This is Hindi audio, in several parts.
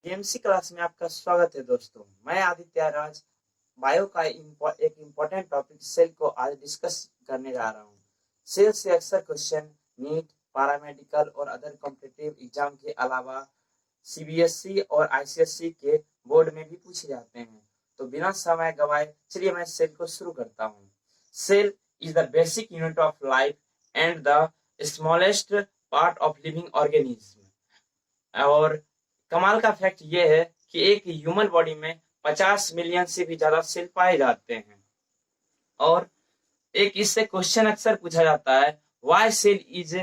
डीएमसी क्लास में आपका स्वागत है दोस्तों। मैं आदित्य राज बायो का एक इम्पोर्टेंट टॉपिक सेल को आज डिस्कस करने जा रहा हूँ। सेल से अक्सर क्वेश्चन नीट, पैरामेडिकल और अदर कॉम्पिटिटिव एग्जाम के अलावा सीबीएसई और आईसीएसई के बोर्ड में भी पूछे जाते हैं। तो बिना समय गवाए चलिए मैं सेल को शुरू करता हूँ। Cell is the basic unit of life and the smallest part of living organism. और कमाल का फैक्ट ये है कि एक ह्यूमन बॉडी में 50 मिलियन से भी ज्यादा सेल पाए जाते हैं। और एक इससे क्वेश्चन अक्सर पूछा जाता है, why cell is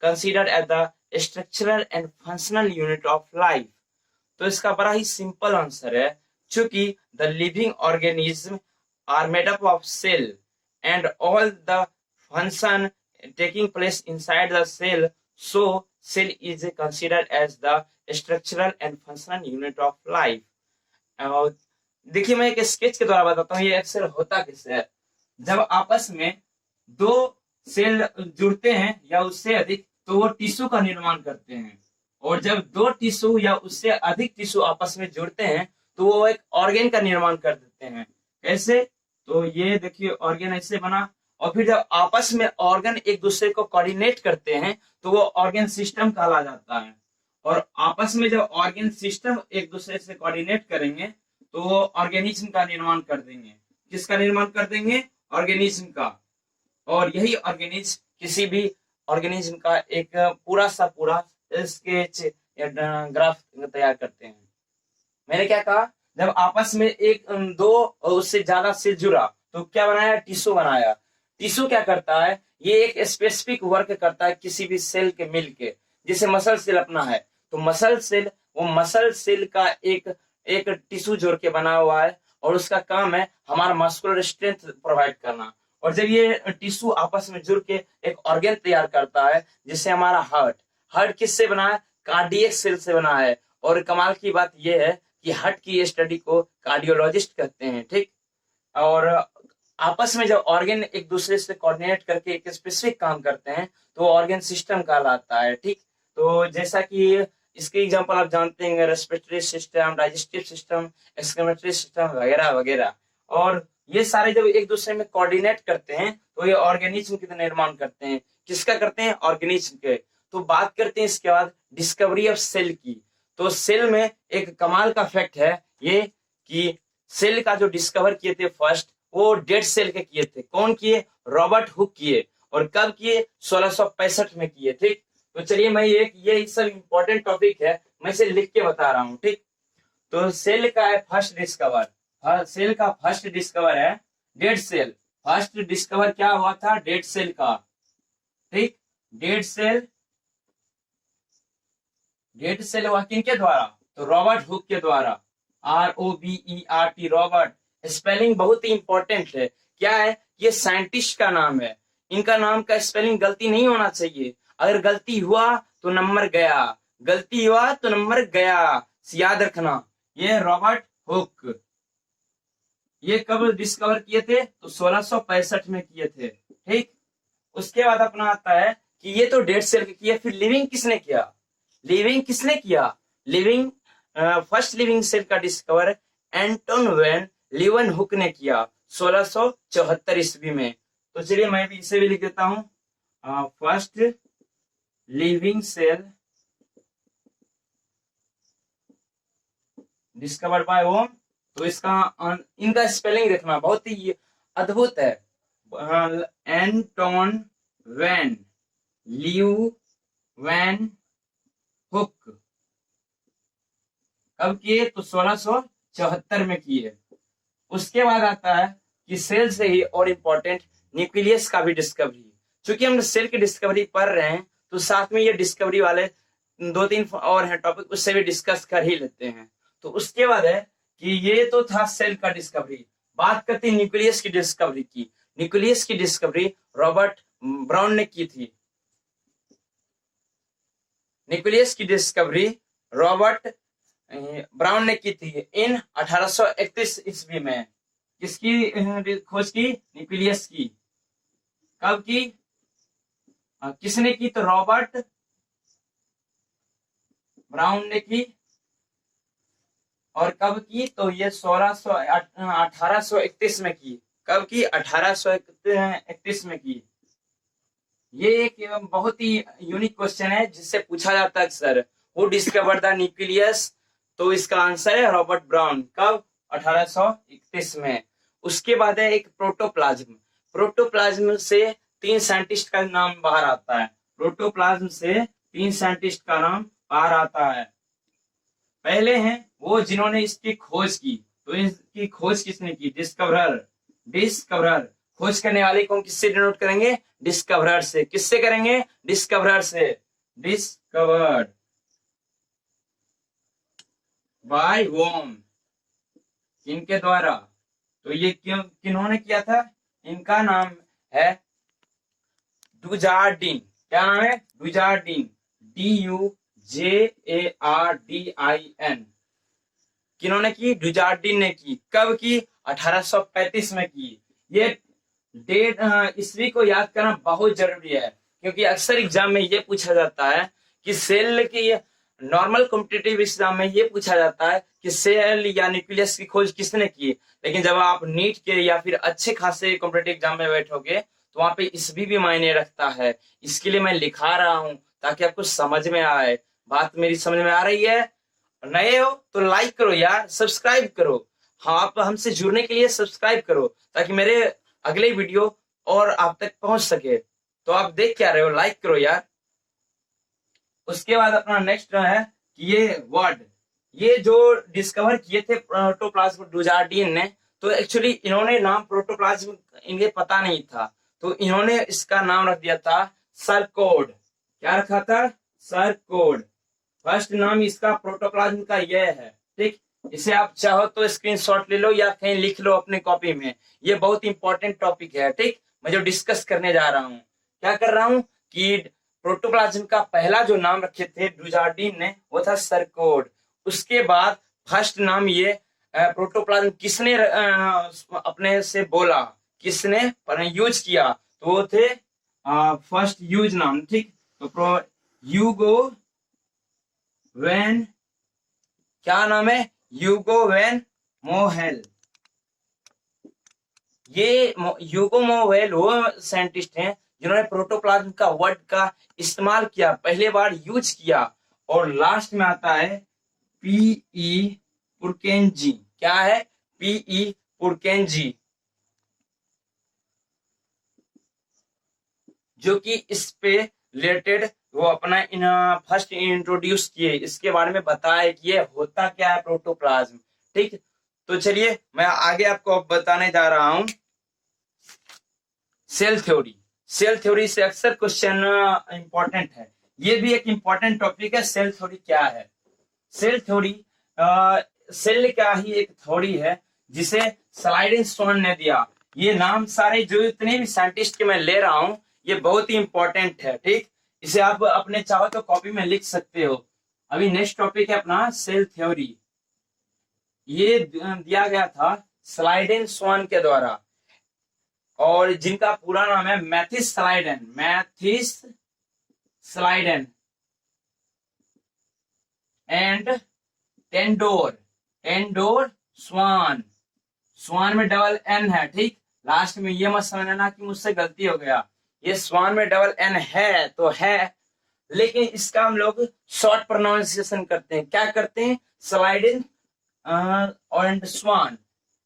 considered as the structural and functional unit of life. तो इसका बड़ा ही सिंपल आंसर है, चूंकि the living organism are made up of cell and all the function taking place inside the cell, so cell is considered as the structural and functional unit of life. और देखिए मैं एक स्केच के द्वारा बताता हूँ ये अक्सर होता कैसे है। जब आपस में दो सेल जुड़ते हैं या उससे अधिक तो वो टिश्यू का निर्माण करते हैं, और जब दो टिश्यू या उससे अधिक टिश्यू आपस में जुड़ते हैं तो वो एक ऑर्गेन का निर्माण कर देते हैं। कैसे? तो ये देखिए ऑर्गेन ऐसे बना, और फिर जब आपस में ऑर्गन एक दूसरे को कोऑर्डिनेट करते हैं तो वो ऑर्गन सिस्टम कहला जाता है। और आपस में जब ऑर्गन सिस्टम एक दूसरे से कोऑर्डिनेट करेंगे तो वो ऑर्गेनिज्म का निर्माण कर देंगे। किसका निर्माण कर देंगे? ऑर्गेनिज्म का। और यही ऑर्गेनिज्म किसी भी ऑर्गेनिज्म का एक पूरा सा पूरा स्केच या ग्राफ तैयार करते हैं। मैंने क्या कहा? जब आपस में एक दो उससे ज्यादा सेल जुड़ा तो क्या बनाया? टिश्यू बनाया। टिश्यू क्या करता है? ये एक स्पेसिफिक वर्क करता है किसी भी सेल के मिल के। जैसे मसल सेल अपना है तो मसल सेल वो मसल सेल का एक टिश्यू जोड़ के बना हुआ है, और उसका काम है हमारा मस्कुलर स्ट्रेंथ प्रोवाइड करना। और जब ये टिश्यू आपस में जुड़ के एक ऑर्गन तैयार करता है, जैसे हमारा हार्ट किससे बना है? कार्डियक सेल से बना है। और कमाल की बात यह है कि हार्ट की स्टडी को कार्डियोलॉजिस्ट कहते हैं। ठीक। और आपस में जब ऑर्गन एक दूसरे से कोऑर्डिनेट करके एक स्पेसिफिक काम करते हैं तो ऑर्गन सिस्टम कहलाता है। ठीक। तो जैसा कि इसके एग्जांपल आप जानते हैं, respiratory system, digestive system, excretory system वगैरह वगैरह। और ये सारे जब एक दूसरे में कोऑर्डिनेट करते हैं तो ये ऑर्गेनिज्म का निर्माण करते हैं। किसका करते हैं? ऑर्गेनिज्म के। तो बात करते हैं इसके बाद डिस्कवरी ऑफ सेल की। तो सेल में एक कमाल का फैक्ट है ये कि सेल का जो डिस्कवर किए थे फर्स्ट, वो डेड सेल के किए थे। कौन किए? रॉबर्ट हुक किए। और कब किए? 1665 में किए। ठीक। तो चलिए मैं ये सब इंपॉर्टेंट टॉपिक है, मैं इसे लिख के बता रहा हूँ। ठीक। तो सेल का है फर्स्ट डिस्कवर, सेल का फर्स्ट डिस्कवर है डेड सेल। फर्स्ट डिस्कवर क्या हुआ था? डेड सेल का। ठीक। डेड सेल हुआ किनके द्वारा? तो रॉबर्ट हुक के द्वारा। ROBERT, Robert. स्पेलिंग बहुत ही इंपॉर्टेंट है। क्या है? ये साइंटिस्ट का नाम है। इनका नाम का स्पेलिंग गलती नहीं होना चाहिए। अगर गलती हुआ तो नंबर गया, गलती हुआ तो नंबर गया, याद रखना। ये रॉबर्ट हुक। ये कब डिस्कवर किए थे? तो 1665 में किए थे। ठीक। उसके बाद अपना आता है कि ये तो डेड सेल के किए, फिर लिविंग किसने किया? लिविंग फर्स्ट लिविंग सेल का डिस्कवर एंटोन वैन लीवन हुक ने किया 1674 ईस्वी में। तो चलिए मैं भी इसे भी लिख देता हूं, first living cell discovered by होम। तो इनका स्पेलिंग देखना बहुत ही अद्भुत है। Anton van Leeuwenhoek. कब किए? तो 1674 में किए। उसके बाद आता है कि सेल से ही और इंपॉर्टेंट न्यूक्लियस का भी डिस्कवरी। चूंकि हम सेल की डिस्कवरी पढ़ रहे हैं तो साथ में ये डिस्कवरी वाले 2-3 और हैं टॉपिक, उससे भी डिस्कस कर ही लेते हैं। तो उसके बाद है कि ये तो था सेल का डिस्कवरी। बात करते हैं न्यूक्लियस की डिस्कवरी की। न्यूक्लियस की डिस्कवरी रॉबर्ट ब्राउन ने की थी। न्यूक्लियस की डिस्कवरी रॉबर्ट ब्राउन ने की थी इन 1831 ईस्वी में। किसकी खोज की? न्यूक्लियस की। कब की? किसने की? तो रॉबर्ट ब्राउन ने की और कब की? तो ये 1831 में की। कब की? 1831 में की। ये एक बहुत ही यूनिक क्वेश्चन है जिससे पूछा जाता है अक्सर, हु डिस्कवर द न्यूक्लियस? तो इसका आंसर है रॉबर्ट ब्राउन। कब? 1831 में। उसके बाद है एक प्रोटोप्लाज्म। प्रोटोप्लाज्म से 3 साइंटिस्ट का नाम बाहर आता है। प्रोटोप्लाज्म से 3 साइंटिस्ट का नाम बाहर आता है। पहले हैं वो जिन्होंने इसकी खोज की। तो इसकी खोज किसने की? डिस्कवरर। डिस्कवरर। खोज करने वाले को हम किससे डिनोट करेंगे? डिस्कवरर से। किससे करेंगे? डिस्कवरर से। Discovered by home? इनके द्वारा। तो ये क्यों किन्होंने किया था? इनका नाम है डुजार्डिन। क्या नाम है? डुजार्डिन। DUJARDIN। किन्होंने की? डुजार्डिन ने की। कब की? 1835 में की। ये डेट ईस्वी को याद करना बहुत जरूरी है, क्योंकि अक्सर एग्जाम में ये पूछा जाता है कि सेल की, नॉर्मल कॉम्पिटिटिव एग्जाम में ये पूछा जाता है कि सेल या न्यूक्लियस की खोज किसने की। लेकिन जब आप नीट के या फिर अच्छे खासे कॉम्पिटिटिव एग्जाम में बैठोगे तो वहां पे ईस्वी भी मायने रखता है। इसके लिए मैं लिखा रहा हूं ताकि आपको समझ में आए। बात मेरी समझ में आ रही है? नए हो तो लाइक करो यार, सब्सक्राइब करो। हाँ, आप हमसे जुड़ने के लिए सब्सक्राइब करो ताकि मेरे अगले वीडियो और आप तक पहुंच सके। तो आप देख क्या रहे हो? लाइक करो यार। उसके बाद अपना नेक्स्ट है कि ये जो डिस्कवर किए थे प्रोटोप्लाज्म डुजार्डिन ने, तो एक्चुअली इन्होंने नाम प्रोटोप्लाज्म इन्हें पता नहीं था, तो इन्होंने इसका नाम रख दिया था सरकोड। क्या रखा था? सरकोड। फर्स्ट नाम इसका प्रोटोप्लाज्म का यह है। ठीक, इसे आप चाहो तो स्क्रीनशॉट ले लो या कहीं लिख लो अपने कॉपी में। ये बहुत इंपॉर्टेंट टॉपिक है। ठीक, मैं जो डिस्कस करने जा रहा हूँ, क्या कर रहा हूँ कि प्रोटोप्लाज्म का पहला जो नाम रखे थे डुजार्डिन ने, वो था सरकोड। उसके बाद फर्स्ट नाम ये प्रोटोप्लाज्म किसने अपने से बोला, किसने यूज किया? तो वो थे फर्स्ट यूज नाम। ठीक, तो ह्यूगो वेन, क्या नाम है? ह्यूगो वेन मोहेल। ये ह्यूगो मोहेल वो साइंटिस्ट हैं जिन्होंने प्रोटोप्लाज्म का वर्ड का इस्तेमाल किया, पहले बार यूज किया। और लास्ट में आता है पीई पुरकेंजी। क्या है? पीई पुरकेंजी, जो कि इस पे रिलेटेड वो अपना फर्स्ट इंट्रोड्यूस किए, इसके बारे में बताया कि ये होता क्या है प्रोटोप्लाज्म। ठीक, तो चलिए मैं आगे आपको बताने जा रहा हूं सेल थ्योरी। सेल थ्योरी से अक्सर क्वेश्चन इंपॉर्टेंट है। ये भी एक इंपॉर्टेंट टॉपिक है। सेल थ्योरी क्या है? सेल थ्योरी सेल का ही एक थ्योरी है जिसे स्लाइडेन ने दिया। ये नाम सारे जो इतने भी साइंटिस्ट के मैं ले रहा हूं, ये बहुत ही इंपॉर्टेंट है। ठीक, इसे आप अपने चाहो तो कॉपी में लिख सकते हो। अभी नेक्स्ट टॉपिक है अपना सेल थ्योरी। ये दिया गया था स्लाइडेन के द्वारा, और जिनका पूरा नाम है Matthias Schleiden. Matthias Schleiden and Theodor. Theodor Schwann. Schwann में डबल एन है। ठीक, लास्ट में ये मत समझना कि मुझसे गलती हो गया। ये स्वान में डबल एन है तो है, लेकिन इसका हम लोग शॉर्ट प्रोनाउंसिएशन करते हैं। क्या करते हैं? Schleiden and swan.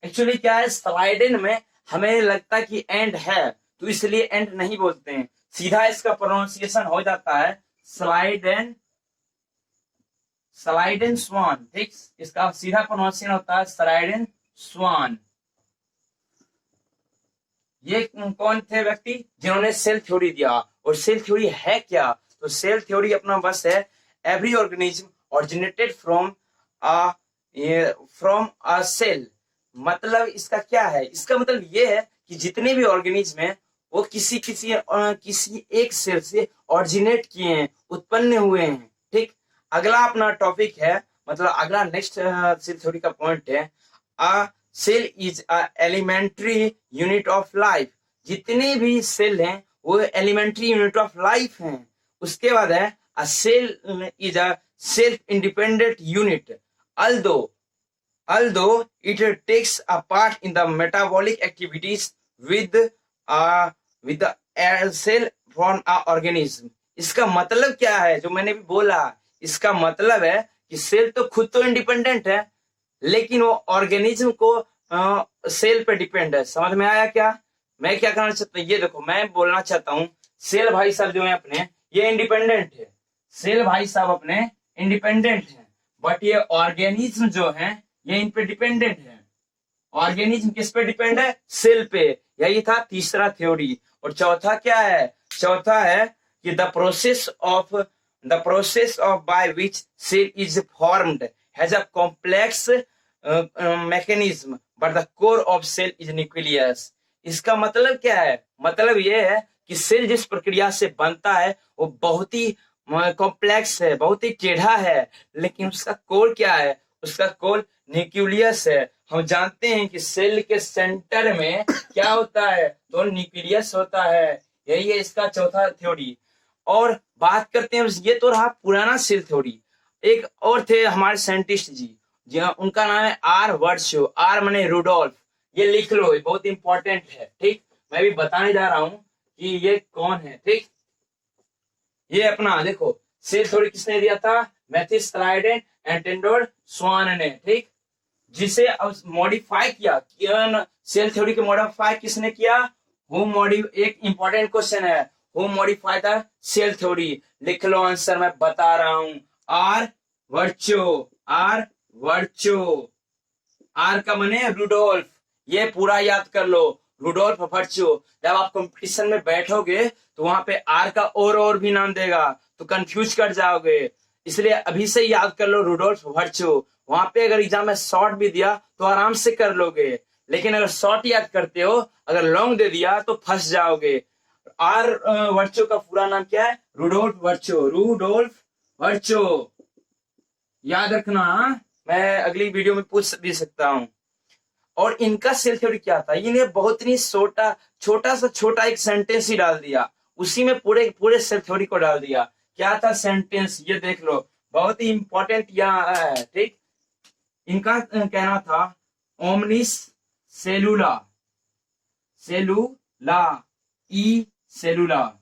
एक्चुअली क्या है, स्लाइडेन में हमें लगता है कि एंड है, तो इसलिए एंड नहीं बोलते हैं, सीधा इसका प्रोनाउंसिएशन हो जाता है स्लाइडेन, स्लाइडेन स्वान। ठीक, इसका सीधा प्रोनाउंसिएशन होता है स्लाइडेन स्वान। ये कौन थे व्यक्ति जिन्होंने सेल थ्योरी दिया? और सेल थ्योरी है क्या? तो सेल थ्योरी अपना बस है every organism originated from a cell. मतलब इसका क्या है? इसका मतलब ये है कि जितने भी ऑर्गेनिज्म हैं वो किसी एक सेल से ऑरिजिनेट किए हैं, उत्पन्न हुए हैं। ठीक, अगला अपना टॉपिक है, मतलब अगला नेक्स्ट सेल थ्योरी का पॉइंट है a cell is a elementary unit of life. जितने भी सेल हैं वो एलिमेंट्री यूनिट ऑफ लाइफ हैं। उसके बाद है a cell is a self independent unit, although although it takes a part in the metabolic activities with the cell from a organism. इसका मतलब क्या है, जो मैंने भी बोला, इसका मतलब है कि सेल तो खुद तो इंडिपेंडेंट है, लेकिन वो ऑर्गेनिज्म को सेल पे डिपेंड है। समझ में आया क्या? मैं क्या करना चाहता हूँ, ये देखो, मैं बोलना चाहता हूँ सेल भाई साहब जो है अपने, ये इंडिपेंडेंट है। सेल भाई साहब अपने इंडिपेंडेंट है, बट ये ऑर्गेनिज्म जो है ये इन पे डिपेंडेंट है। ऑर्गेनिज्म किस पे डिपेंड है? सेल पे। यही था तीसरा थ्योरी। और चौथा क्या है? चौथा है कि the process of by which cell is formed has a complex mechanism but the core of cell is nucleus. इसका मतलब क्या है? मतलब ये है कि सेल जिस प्रक्रिया से बनता है वो बहुत ही कॉम्प्लेक्स है, बहुत ही टेढ़ा है, लेकिन उसका कोर क्या है? उसका कोर न्यूक्लियस है। हम जानते हैं कि सेल के सेंटर में क्या होता है? तो न्यूक्लियस होता है। यही है इसका चौथा थ्योरी। और बात करते हैं, ये तो रहा पुराना सेल थ्योरी। एक और थे हमारे साइंटिस्ट जी, उनका नाम है आर वर्ड्सवर्थ। आर माने रुडोल्फ। ये लिख लो, ये बहुत इंपॉर्टेंट है, ठीक। मैं भी बताने जा रहा हूं कि ये कौन है, ठीक। ये अपना देखो, सेल थ्योरी किसने दिया था? मैथिस क्लाइडेन एंड टेंडर स्वान ने, ठीक। जिसे अब मॉडिफाई किया, सेल थ्योरी के मॉडिफाई किसने किया? एक इंपॉर्टेंट क्वेश्चन है, who modify the cell theory? लिख लो आंसर, मैं बता रहा हूं। R Virchow. R Virchow. R का माने रुडोल्फ। ये पूरा याद कर लो, रुडोल्फ वर्चो। जब आप कंपटीशन में बैठोगे तो वहां पे आर का और भी नाम देगा, तो कंफ्यूज कर जाओगे। इसलिए अभी से याद कर लो रुडोल्फ वर्चो। वहां पे अगर एग्जाम में शॉर्ट भी दिया तो आराम से कर लोगे, लेकिन अगर शॉर्ट याद करते हो, अगर लॉन्ग दे दिया तो फंस जाओगे। आर वर्चो का पूरा नाम क्या है? रुडोल्फ वर्चो। रुडोल्फ वर्चो याद रखना, मैं अगली वीडियो में पूछ भी सकता हूं। और इनका सेल थ्योरी क्या था? इन्हें बहुत ही छोटा एक सेंटेंस ही डाल दिया, उसी में पूरे सेल थ्योरी को डाल दिया। क्या था सेंटेंस? ये देख लो, बहुत ही इंपॉर्टेंट यहाँ है, ठीक। इनका कहना था ओमनिस सेलुला। सेलुला, ई सेलुला।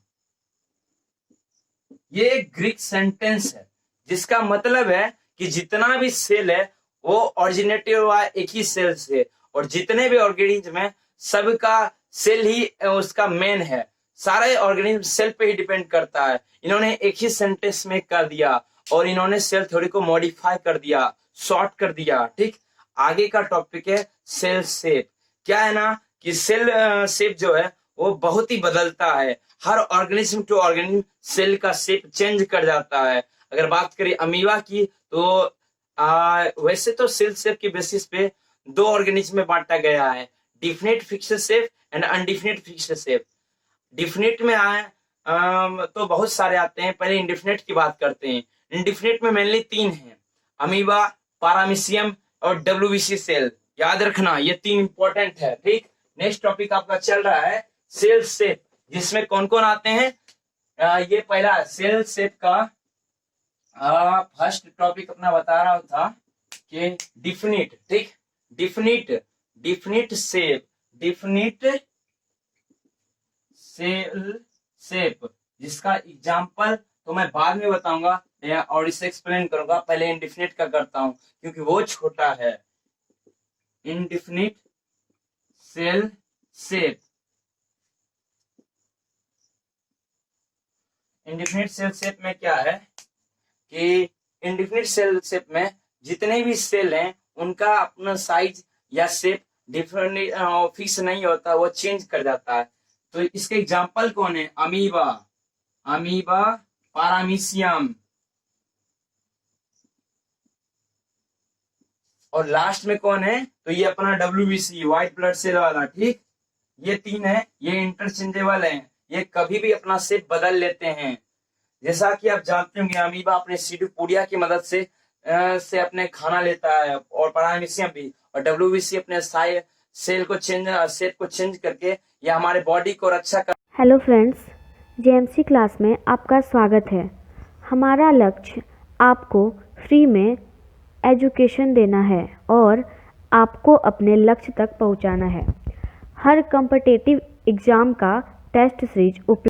ये एक ग्रीक सेंटेंस है जिसका मतलब है कि जितना भी सेल है वो ऑरिजिनेटेड हुआ एक ही सेल से, और जितने भी ऑर्गेनिज्म है सबका सेल ही उसका मेन है। सारे ऑर्गेनिज्म सेल पे ही डिपेंड करता है। इन्होंने एक ही सेंटेंस में कर दिया और इन्होंने सेल थ्योरी को मॉडिफाई कर दिया, शॉर्ट कर दिया, ठीक। आगे का टॉपिक है सेल शेप। क्या है ना कि सेल शेप जो है वो बहुत ही बदलता है। हर ऑर्गेनिज्म टू ऑर्गेनिज्म सेल का शेप चेंज कर जाता है। अगर बात करें अमीबा की तो वैसे तो सेल शेप की बेसिस पे दो ऑर्गेनिज्म में बांटा गया है, definite fixed shape and undefinite fixed shape. Definite में आए तो बहुत सारे आते हैं, पहले इंडिफिनिट की बात करते हैं। इंडिफिनिट में मेनली 3 हैं, अमीबा, पारामीशियम और डब्ल्यूबीसी सेल। याद रखना, ये 3 इंपॉर्टेंट है, ठीक। नेक्स्ट टॉपिक आपका चल रहा है सेल शेप, जिसमें कौन कौन आते हैं? ये पहला सेल शेप का फर्स्ट टॉपिक अपना बता रहा था कि डिफिनिट, ठीक। डिफिनिट सेल शेप, जिसका एग्जांपल तो मैं बाद में बताऊंगा और इसे एक्सप्लेन करूंगा। पहले इंडिफिनिट का करता हूं क्योंकि वो छोटा है। Indefinite cell shape. Indefinite cell shape में क्या है कि इंडिफिनिट सेल शेप में जितने भी सेल हैं उनका अपना साइज या शेप डिफरेंट फिक्स नहीं होता, वो चेंज कर जाता है। तो इसके एग्जांपल कौन है? अमीबा, पारामीशियम और लास्ट में कौन है? तो ये अपना डब्ल्यूबीसी, व्हाइट ब्लड सेल वाला, ठीक। ये 3 है, ये इंटरचेंजेबल हैं, ये कभी भी अपना शेप बदल लेते हैं। जैसा कि आप जानते होंगे अमीबा अपने सीटोपोडिया की मदद से अपने खाना लेता है, और पारामीशियम भी, और डब्ल्यूबीसी अपने शेप को चेंज करके ये हमारे बॉडी को रक्षा कर। हेलो फ्रेंड्स, जेएमसी क्लास में आपका स्वागत है। हमारा लक्ष्य आपको फ्री में एजुकेशन देना है और आपको अपने लक्ष्य तक पहुंचाना है। हर कॉम्पिटिटिव एग्ज़ाम का टेस्ट सीरीज उपलब्ध